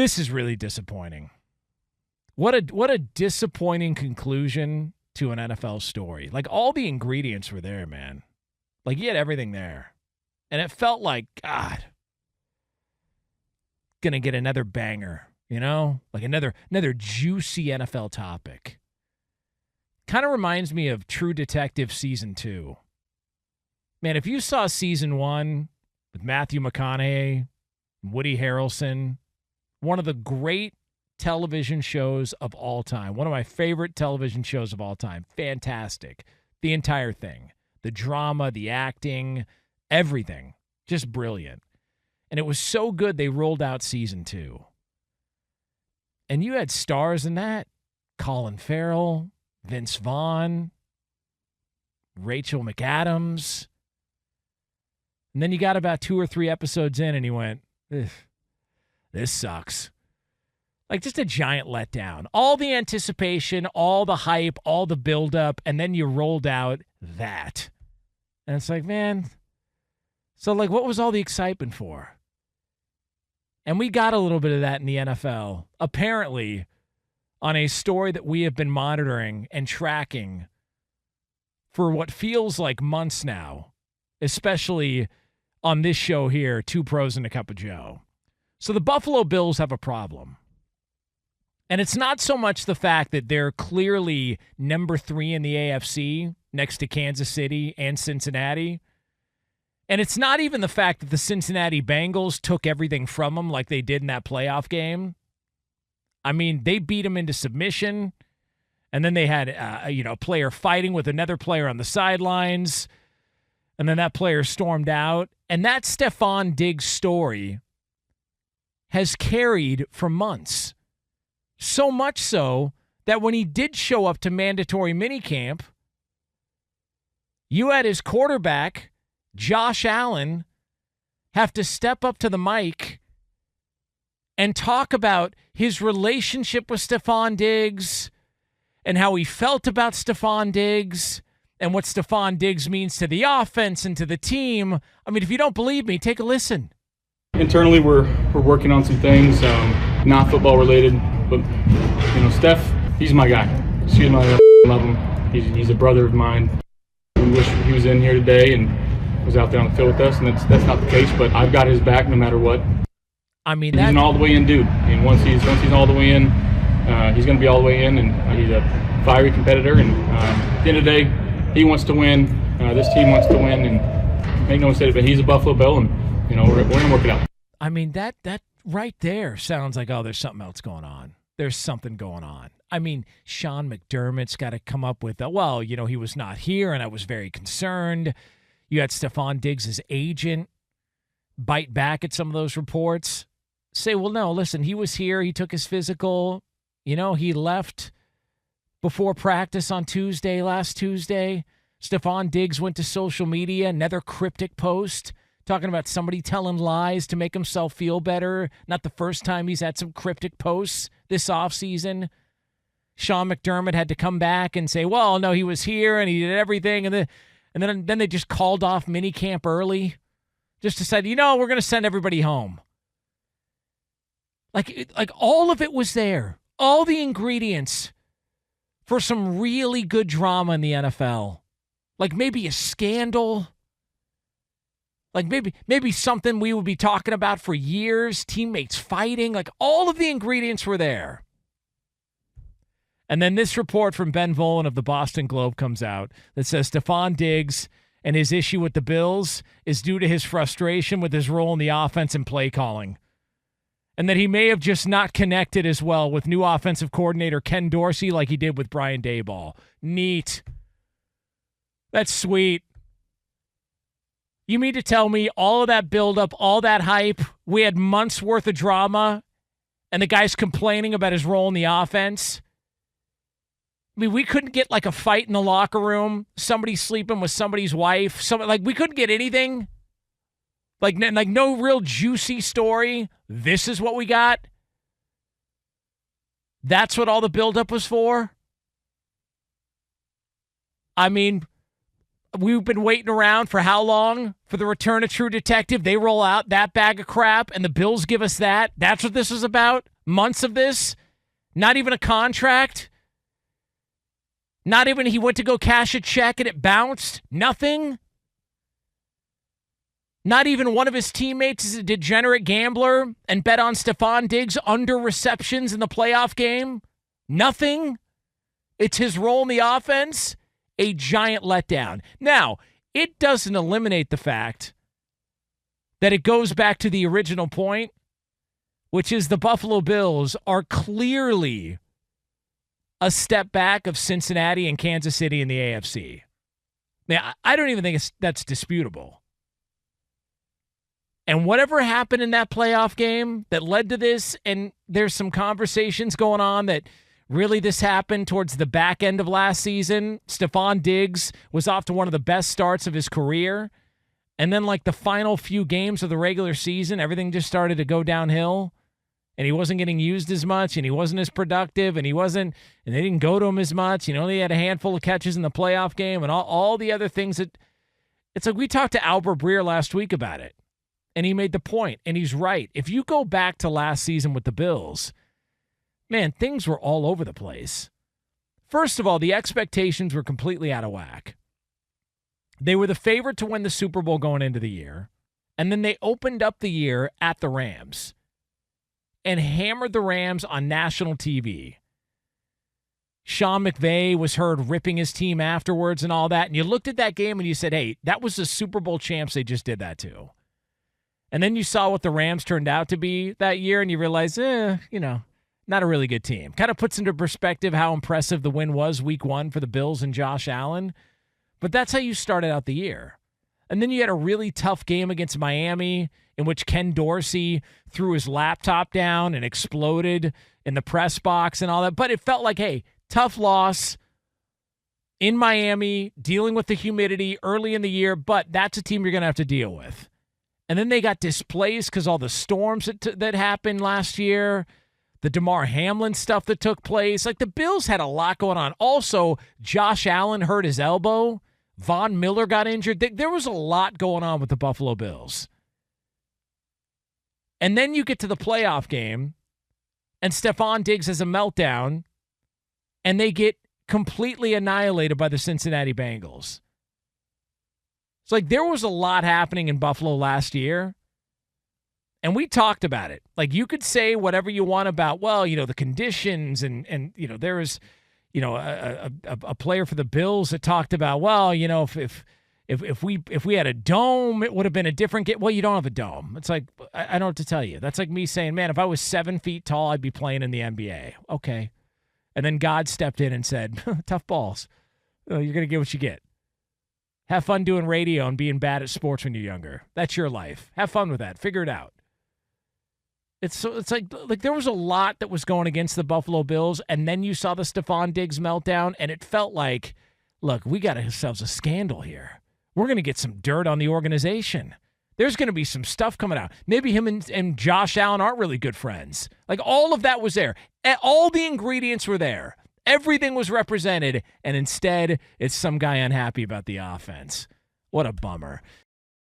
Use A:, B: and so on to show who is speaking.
A: This is really disappointing. What a disappointing conclusion to an NFL story. Like, all the ingredients were there, man. Like, you had everything there. And it felt like, God, gonna get another banger, you know? Like another juicy NFL topic. Kind of reminds me of True Detective Season 2. Man, if you saw Season 1 with Matthew McConaughey, Woody Harrelson, one of the great television shows of all time. One of my favorite television shows of all time. Fantastic. The entire thing. The drama, the acting, everything. Just brilliant. And it was so good they rolled out Season 2. And you had stars in that. Colin Farrell, Vince Vaughn, Rachel McAdams. And then you got about 2 or 3 episodes in and you went, this sucks. Like, just a giant letdown. All the anticipation, all the hype, all the buildup, and then you rolled out that. And it's like, man, so, like, what was all the excitement for? And we got a little bit of that in the NFL, apparently, on a story that we have been monitoring and tracking for what feels like months now, especially on this show here, Two Pros and a Cup of Joe. So the Buffalo Bills have a problem. And it's not so much the fact that they're clearly number 3 in the AFC next to Kansas City and Cincinnati. And it's not even the fact that the Cincinnati Bengals took everything from them like they did in that playoff game. I mean, they beat them into submission. And then they had a player fighting with another player on the sidelines. And then that player stormed out. And that Stefon Diggs story has carried for months. So much so that when he did show up to mandatory minicamp, you had his quarterback, Josh Allen, have to step up to the mic and talk about his relationship with Stefon Diggs and how he felt about Stefon Diggs and what Stefon Diggs means to the offense and to the team. I mean, if you don't believe me, take a listen.
B: Internally, we're working on some things, not football related, but Steph, he's my guy. Excuse me, I love him. He's a brother of mine. We wish he was in here today and was out there on the field with us, and that's not the case. But I've got his back no matter what.
A: I mean,
B: he's an all the way in dude. And once he's all the way in, he's going to be all the way in, and he's a fiery competitor. And at the end of the day, he wants to win. This team wants to win, and make no mistake, but he's a Buffalo Bill, and we're going to work it out.
A: I mean, that right there sounds like, oh, there's something else going on. There's something going on. I mean, Sean McDermott's got to come up with, he was not here, and I was very concerned. You had Stefon Diggs' agent bite back at some of those reports. Say, well, no, listen, he was here. He took his physical. He left before practice on last Tuesday. Stefon Diggs went to social media, another cryptic post, talking about somebody telling lies to make himself feel better. Not the first time he's had some cryptic posts this offseason. Sean McDermott had to come back and say, well, no, he was here and he did everything. And then they just called off minicamp early. Just decided, we're going to send everybody home. Like all of it was there. All the ingredients for some really good drama in the NFL. Like maybe a scandal. Like maybe something we would be talking about for years, teammates fighting, like all of the ingredients were there. And then this report from Ben Volen of the Boston Globe comes out that says Stefon Diggs and his issue with the Bills is due to his frustration with his role in the offense and play calling. And that he may have just not connected as well with new offensive coordinator Ken Dorsey like he did with Brian Daboll. Neat. That's sweet. You mean to tell me all of that buildup, all that hype, we had months worth of drama, and the guy's complaining about his role in the offense? I mean, we couldn't get like a fight in the locker room, somebody sleeping with somebody's wife, we couldn't get anything? Like no real juicy story? This is what we got? That's what all the buildup was for? I mean, We've been waiting around for how long for the return of True Detective? They roll out that bag of crap, and the Bills give us that. That's what this was about? Months of this? Not even a contract? Not even he went to go cash a check and it bounced? Nothing? Not even one of his teammates is a degenerate gambler and bet on Stefon Diggs under receptions in the playoff game? Nothing? It's his role in the offense? A giant letdown. Now, it doesn't eliminate the fact that it goes back to the original point, which is the Buffalo Bills are clearly a step back of Cincinnati and Kansas City in the AFC. Now, I don't even think that's disputable. And whatever happened in that playoff game that led to this, and there's some conversations going on that really this happened towards the back end of last season. Stefon Diggs was off to one of the best starts of his career. And then like the final few games of the regular season, everything just started to go downhill. And he wasn't getting used as much, and he wasn't as productive, and they didn't go to him as much. You know, he had a handful of catches in the playoff game and all the other things that it's like we talked to Albert Breer last week about it. And he made the point, and he's right. If you go back to last season with the Bills, man, things were all over the place. First of all, the expectations were completely out of whack. They were the favorite to win the Super Bowl going into the year, and then they opened up the year at the Rams and hammered the Rams on national TV. Sean McVay was heard ripping his team afterwards and all that, and you looked at that game and you said, hey, that was the Super Bowl champs they just did that to. And then you saw what the Rams turned out to be that year, and you realized, not a really good team. Kind of puts into perspective how impressive the win was week one for the Bills and Josh Allen. But that's how you started out the year. And then you had a really tough game against Miami in which Ken Dorsey threw his laptop down and exploded in the press box and all that. But it felt like, hey, tough loss in Miami, dealing with the humidity early in the year, but that's a team you're going to have to deal with. And then they got displaced because all the storms that happened last year, the DeMar Hamlin stuff that took place. Like the Bills had a lot going on. Also, Josh Allen hurt his elbow. Von Miller got injured. There was a lot going on with the Buffalo Bills. And then you get to the playoff game, and Stefon Diggs has a meltdown, and they get completely annihilated by the Cincinnati Bengals. It's like there was a lot happening in Buffalo last year, and we talked about it. Like you could say whatever you want about, the conditions and there was, a player for the Bills that talked about, if we had a dome, it would have been a different game. Well, you don't have a dome. It's like, I don't know what to tell you. That's like me saying, man, if I was 7 feet tall, I'd be playing in the NBA. Okay. And then God stepped in and said, tough balls. You're going to get what you get. Have fun doing radio and being bad at sports when you're younger. That's your life. Have fun with that. Figure it out. It's like there was a lot that was going against the Buffalo Bills, and then you saw the Stefon Diggs meltdown, and it felt like, look, we got ourselves a scandal here. We're going to get some dirt on the organization. There's going to be some stuff coming out. Maybe him and Josh Allen aren't really good friends. Like all of that was there. All the ingredients were there. Everything was represented, and instead, it's some guy unhappy about the offense. What a bummer.